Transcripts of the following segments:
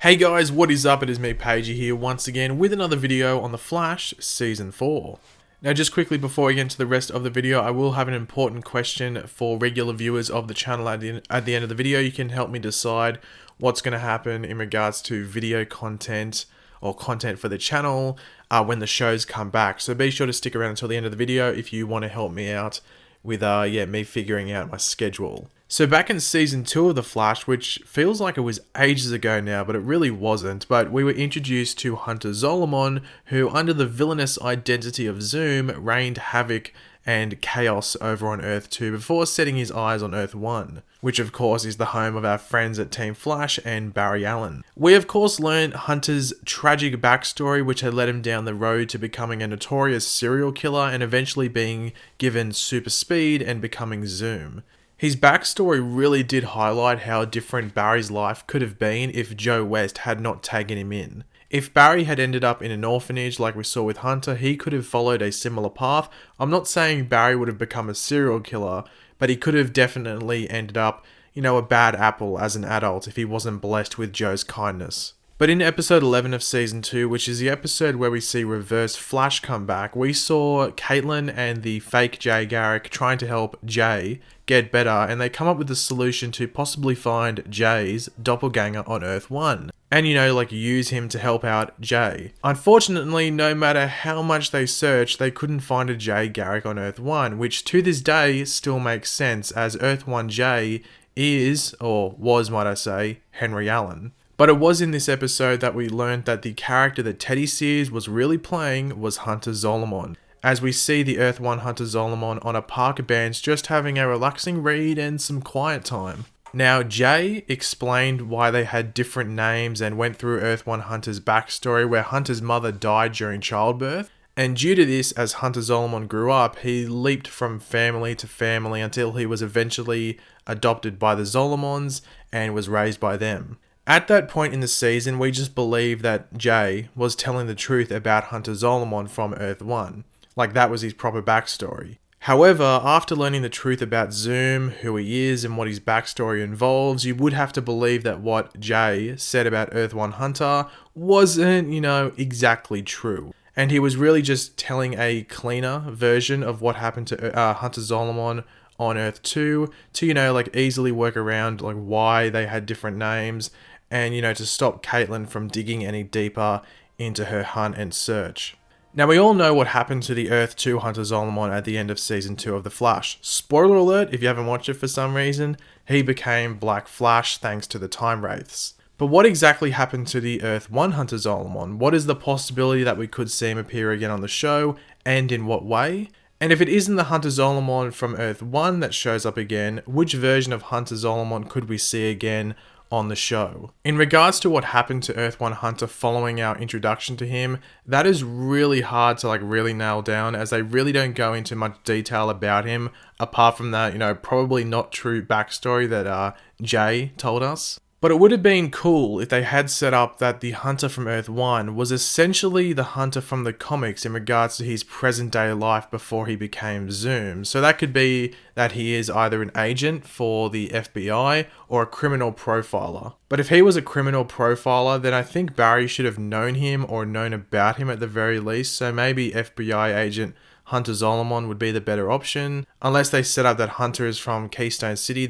Hey guys, what is up? It is me, Pagey here once again with another video on The Flash Season 4. Now just quickly before I get into the rest of the video, I will have an important question for regular viewers of the channel at the end of the video. You can help me decide what's going to happen in regards to video content or content for the channel when the shows come back. So be sure to stick around until the end of the video if you want to help me out with me figuring out my schedule. So back in season 2 of The Flash, which feels like it was ages ago now, but it really wasn't, but we were introduced to Hunter Zolomon, who under the villainous identity of Zoom, reigned havoc and chaos over on Earth-2 before setting his eyes on Earth-1, which of course is the home of our friends at Team Flash and Barry Allen. We of course learned Hunter's tragic backstory, which had led him down the road to becoming a notorious serial killer and eventually being given super speed and becoming Zoom. His backstory really did highlight how different Barry's life could have been if Joe West had not taken him in. If Barry had ended up in an orphanage like we saw with Hunter, he could have followed a similar path. I'm not saying Barry would have become a serial killer, but he could have definitely ended up, a bad apple as an adult if he wasn't blessed with Joe's kindness. But in episode 11 of season 2, which is the episode where we see Reverse Flash come back, we saw Caitlin and the fake Jay Garrick trying to help Jay get better, and they come up with a solution to possibly find Jay's doppelganger on Earth-1. And use him to help out Jay. Unfortunately, no matter how much they searched, they couldn't find a Jay Garrick on Earth-1, which to this day still makes sense, as Earth-1 Jay is, or was might I say, Henry Allen. But it was in this episode that we learned that the character that Teddy Sears was really playing was Hunter Zolomon, as we see the Earth-1 Hunter Zolomon on a park bench just having a relaxing read and some quiet time. Now, Jay explained why they had different names and went through Earth-1 Hunter's backstory where Hunter's mother died during childbirth. And due to this, as Hunter Zolomon grew up, he leaped from family to family until he was eventually adopted by the Zolomons and was raised by them. At that point in the season, we just believed that Jay was telling the truth about Hunter Zolomon from Earth-1. Like that was his proper backstory. However, after learning the truth about Zoom, who he is, and what his backstory involves, you would have to believe that what Jay said about Earth-1 Hunter wasn't, exactly true. And he was really just telling a cleaner version of what happened to Hunter Zolomon on Earth-2 to, easily work around, why they had different names and, to stop Caitlin from digging any deeper into her hunt and search. Now, we all know what happened to the Earth-2 Hunter Zolomon at the end of Season 2 of The Flash. Spoiler alert, if you haven't watched it for some reason, he became Black Flash thanks to the Time Wraiths. But what exactly happened to the Earth-1 Hunter Zolomon? What is the possibility that we could see him appear again on the show, and in what way? And if it isn't the Hunter Zolomon from Earth-1 that shows up again, which version of Hunter Zolomon could we see again on the show? In regards to what happened to Earth-1 Hunter following our introduction to him, that is really hard to really nail down, as they really don't go into much detail about him apart from that, probably not true backstory that Jay told us. But it would have been cool if they had set up that the Hunter from Earth-1 was essentially the Hunter from the comics in regards to his present day life before he became Zoom. So that could be that he is either an agent for the FBI or a criminal profiler. But if he was a criminal profiler, then I think Barry should have known him or known about him at the very least. So maybe FBI agent Hunter Zolomon would be the better option. Unless they set up that Hunter is from Keystone City,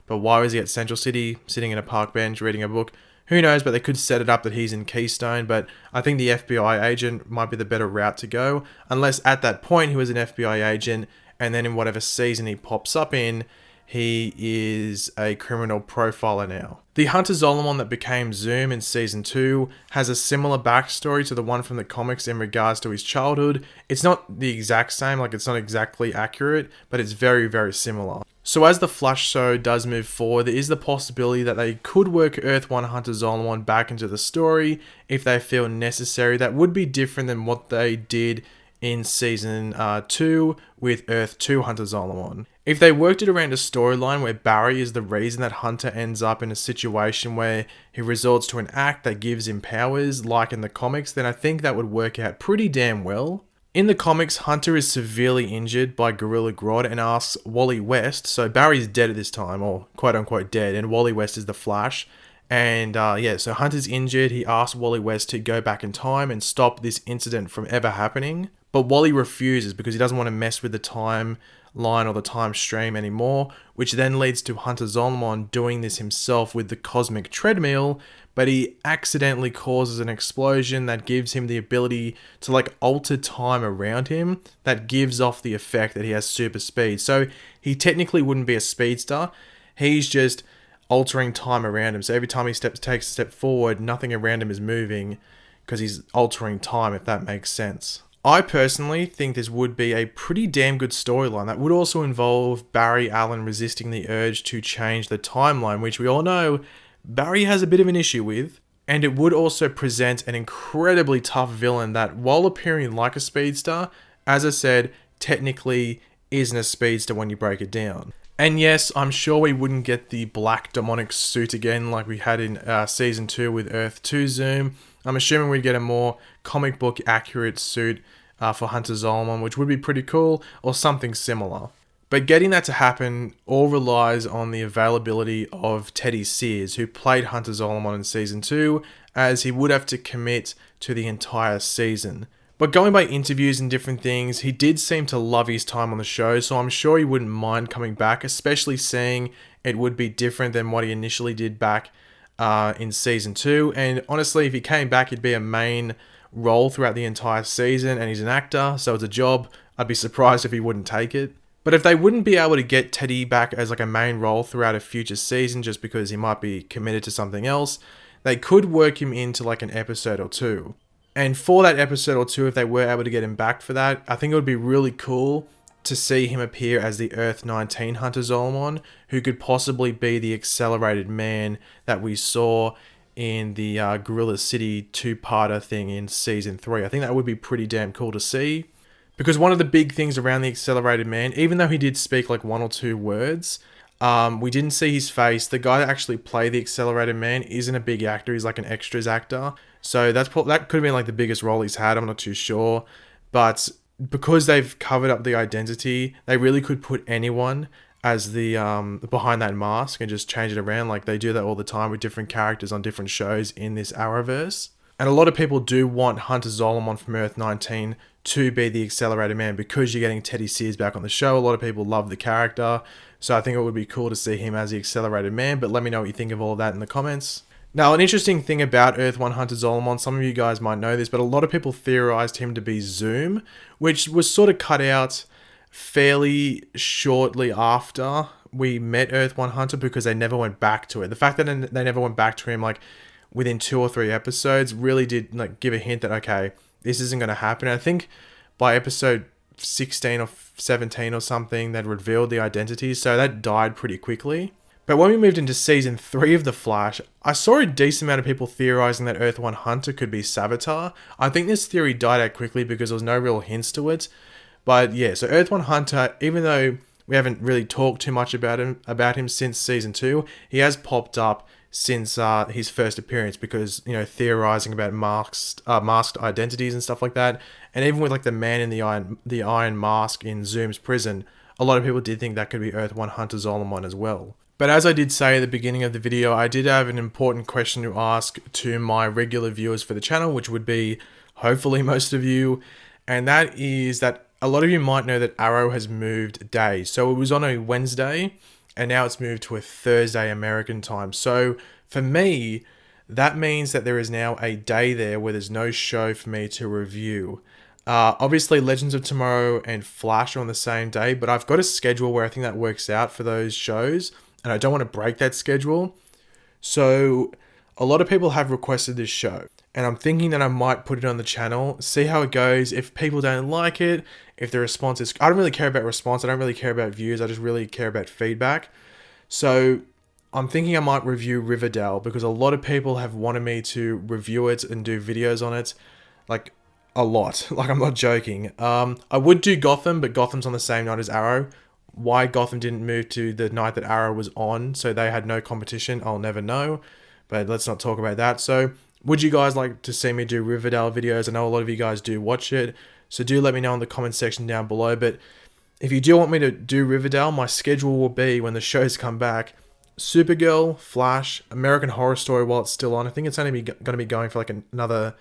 but why was he at Central City sitting in a park bench reading a book? Who knows, but they could set it up that he's in Keystone, but I think the FBI agent might be the better route to go. Unless at that point he was an FBI agent, and then in whatever season he pops up in, he is a criminal profiler now. The Hunter Zolomon that became Zoom in Season 2 has a similar backstory to the one from the comics in regards to his childhood. It's not the exact same, it's not exactly accurate, but it's very, very similar. So as the Flash show does move forward, there is the possibility that they could work Earth-1 Hunter Zolomon back into the story if they feel necessary. That would be different than what they did in Season 2 with Earth-2 Hunter Zolomon. If they worked it around a storyline where Barry is the reason that Hunter ends up in a situation where he resorts to an act that gives him powers, like in the comics, then I think that would work out pretty damn well. In the comics, Hunter is severely injured by Gorilla Grodd and asks Wally West, so Barry's dead at this time, or quote unquote dead, and Wally West is the Flash, And yeah, so Hunter's injured. He asked Wally West to go back in time and stop this incident from ever happening. But Wally refuses because he doesn't want to mess with the timeline or the time stream anymore, which then leads to Hunter Zolomon doing this himself with the cosmic treadmill, but he accidentally causes an explosion that gives him the ability to like alter time around him that gives off the effect that he has super speed. So he technically wouldn't be a speedster. He's just altering time around him. So every time he takes a step forward, nothing around him is moving because he's altering time, if that makes sense. I personally think this would be a pretty damn good storyline that would also involve Barry Allen resisting the urge to change the timeline, which we all know Barry has a bit of an issue with. And it would also present an incredibly tough villain that, while appearing like a speedster, as I said, technically isn't a speedster when you break it down. And yes, I'm sure we wouldn't get the black demonic suit again like we had in Season 2 with Earth-2 Zoom. I'm assuming we'd get a more comic book accurate suit for Hunter Zolomon, which would be pretty cool, or something similar. But getting that to happen all relies on the availability of Teddy Sears, who played Hunter Zolomon in Season 2, as he would have to commit to the entire season. But going by interviews and different things, he did seem to love his time on the show, so I'm sure he wouldn't mind coming back, especially seeing it would be different than what he initially did back in Season 2. And honestly, if he came back, he'd be a main role throughout the entire season, and he's an actor, so it's a job. I'd be surprised if he wouldn't take it. But if they wouldn't be able to get Teddy back as like a main role throughout a future season just because he might be committed to something else, they could work him into like an episode or two. And for that episode or two, if they were able to get him back for that, I think it would be really cool to see him appear as the Earth-19 Hunter Zolomon, who could possibly be the accelerated man that we saw in the Gorilla City two-parter thing in Season 3. I think that would be pretty damn cool to see. Because one of the big things around the accelerated man, even though he did speak like one or two words, we didn't see his face. The guy that actually played the accelerated man isn't a big actor. He's like an extras actor. So that could have been like the biggest role he's had. I'm not too sure. But because they've covered up the identity, they really could put anyone as the behind that mask and just change it around. Like they do that all the time with different characters on different shows in this Arrowverse. And a lot of people do want Hunter Zolomon from Earth-19 to be the accelerated man because you're getting Teddy Sears back on the show. A lot of people love the character. So I think it would be cool to see him as the accelerated man. But let me know what you think of all of that in the comments. Now, an interesting thing about Earth-1 Hunter Zolomon, some of you guys might know this, but a lot of people theorized him to be Zoom, which was sort of cut out fairly shortly after we met Earth-1 Hunter because they never went back to it. The fact that they never went back to him like within 2 or 3 episodes really did like give a hint that, okay, this isn't going to happen. And I think by episode 16 or 17 or something, they'd revealed the identity, so that died pretty quickly. But when we moved into Season 3 of The Flash, I saw a decent amount of people theorizing that Earth-1 Hunter could be Savitar. I think this theory died out quickly because there was no real hints to it. But yeah, so Earth-1 Hunter, even though we haven't really talked too much about him since Season 2, he has popped up since his first appearance because, you know, theorizing about masked identities and stuff like that. And even with like the man in the iron mask in Zoom's prison, a lot of people did think that could be Earth-1 Hunter Zolomon as well. But as I did say at the beginning of the video, I did have an important question to ask to my regular viewers for the channel, which would be hopefully most of you. And that is that a lot of you might know that Arrow has moved days. So it was on a Wednesday and now it's moved to a Thursday American time. So for me, that means that there is now a day there where there's no show for me to review. Obviously, Legends of Tomorrow and Flash are on the same day, but I've got a schedule where I think that works out for those shows. And I don't want to break that schedule. So a lot of people have requested this show. And I'm thinking that I might put it on the channel, see how it goes. If people don't like it, if the response is... I don't really care about response. I don't really care about views. I just really care about feedback. So I'm thinking I might review Riverdale because a lot of people have wanted me to review it and do videos on it. Like a lot. Like I'm not joking. I would do Gotham, but Gotham's on the same night as Arrow. Why Gotham didn't move to the night that Arrow was on, so they had no competition, I'll never know. But let's not talk about that. So would you guys like to see me do Riverdale videos? I know a lot of you guys do watch it, so do let me know in the comment section down below. But if you do want me to do Riverdale, my schedule will be, when the shows come back, Supergirl, Flash, American Horror Story while it's still on. I think it's only going to be going for like another,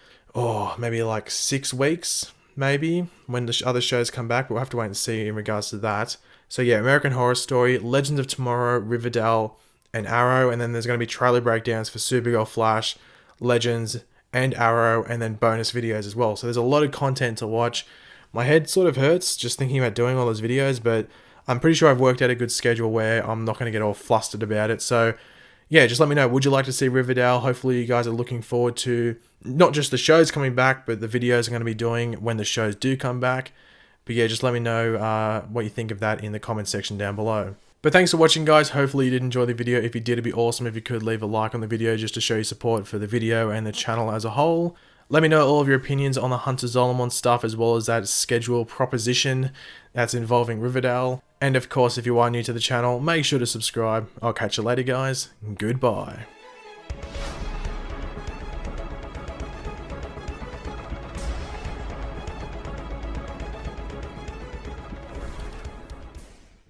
maybe like 6 weeks, maybe, when the other shows come back. But we'll have to wait and see in regards to that. So yeah, American Horror Story, Legends of Tomorrow, Riverdale, and Arrow. And then there's going to be trailer breakdowns for Supergirl, Flash, Legends, and Arrow, and then bonus videos as well. So there's a lot of content to watch. My head sort of hurts just thinking about doing all those videos, but I'm pretty sure I've worked out a good schedule where I'm not going to get all flustered about it. So yeah, just let me know. Would you like to see Riverdale? Hopefully you guys are looking forward to not just the shows coming back, but the videos I'm going to be doing when the shows do come back. But yeah, just let me know what you think of that in the comment section down below. But thanks for watching, guys. Hopefully you did enjoy the video. If you did, it'd be awesome if you could leave a like on the video just to show your support for the video and the channel as a whole. Let me know all of your opinions on the Hunter Zolomon stuff, as well as that schedule proposition that's involving Riverdale. And of course, if you are new to the channel, make sure to subscribe. I'll catch you later, guys. Goodbye.